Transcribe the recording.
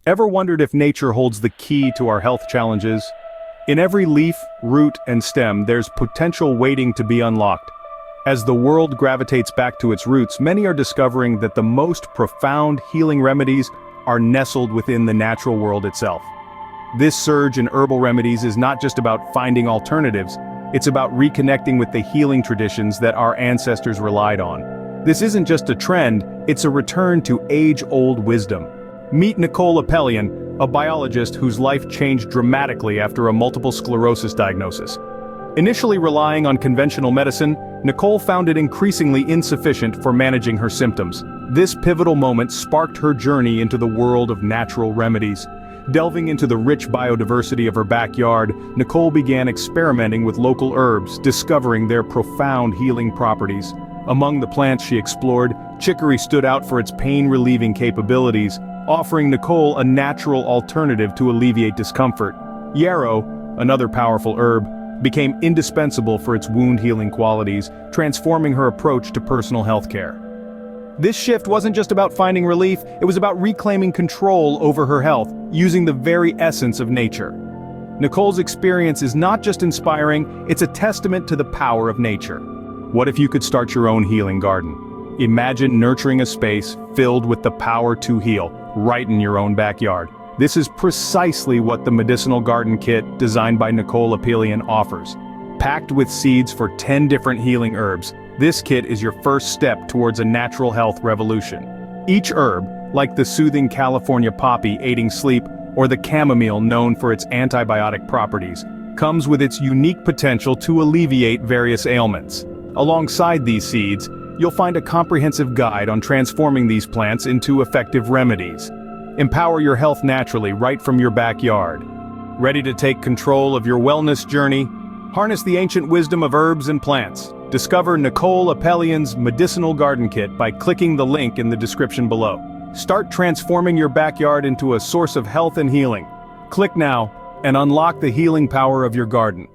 Ever wondered if nature holds the key to our health challenges? In every leaf, root, and stem, there's potential waiting to be unlocked. As the world gravitates back to its roots, many are discovering that the most profound healing remedies are nestled within the natural world itself. This surge in herbal remedies is not just about finding alternatives, it's about reconnecting with the healing traditions that our ancestors relied on. This isn't just a trend, it's a return to age-old wisdom. Meet Nicole Appelian, a biologist whose life changed dramatically after a multiple sclerosis diagnosis. Initially relying on conventional medicine, Nicole found it increasingly insufficient for managing her symptoms. This pivotal moment sparked her journey into the world of natural remedies. Delving into the rich biodiversity of her backyard, Nicole began experimenting with local herbs, discovering their profound healing properties. Among the plants she explored, chicory stood out for its pain-relieving capabilities, offering Nicole a natural alternative to alleviate discomfort. Yarrow, another powerful herb, became indispensable for its wound-healing qualities, transforming her approach to personal health care. This shift wasn't just about finding relief, it was about reclaiming control over her health, using the very essence of nature. Nicole's experience is not just inspiring, it's a testament to the power of nature. What if you could start your own healing garden? Imagine nurturing a space filled with the power to heal, right in your own backyard. This is precisely what the Medicinal Garden Kit, designed by Nicole Appelian, offers. Packed with seeds for 10 different healing herbs, this kit is your first step towards a natural health revolution. Each herb, like the soothing California poppy aiding sleep, or the chamomile known for its antibiotic properties, comes with its unique potential to alleviate various ailments. Alongside these seeds, you'll find a comprehensive guide on transforming these plants into effective remedies. Empower your health naturally right from your backyard. Ready to take control of your wellness journey? Harness the ancient wisdom of herbs and plants. Discover Nicole Appelian's Medicinal Garden Kit by clicking the link in the description below. Start transforming your backyard into a source of health and healing. Click now and unlock the healing power of your garden.